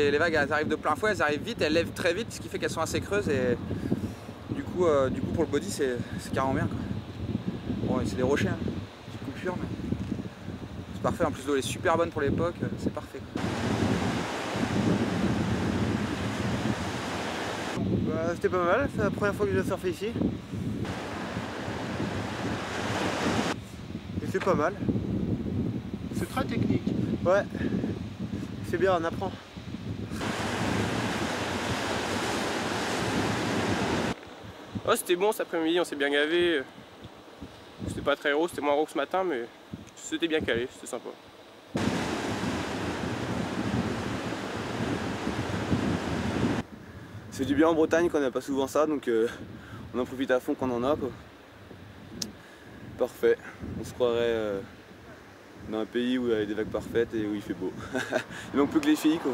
les vagues elles arrivent de plein fouet, elles arrivent vite, elles lèvent très vite, ce qui fait qu'elles sont assez creuses et du coup pour le body c'est carrément bien, quoi. Bon, c'est des rochers, hein. Petite coupure, mais c'est parfait. En plus l'eau est super bonne pour l'époque, c'est parfait, quoi. Bah, c'était pas mal, c'est la première fois que je surfe ici. Et c'est pas mal. C'est très technique. Ouais, c'est bien, on apprend. Oh, c'était bon cet après-midi, on s'est bien gavé. C'était pas très gros, c'était moins gros que ce matin, mais c'était bien calé, c'était sympa. C'est du bien en Bretagne quand on n'a pas souvent ça, donc on en profite à fond quand on en a, quoi. Parfait, on se croirait dans un pays où il y a des vagues parfaites et où il fait beau. Il manque plus que les filles, quoi.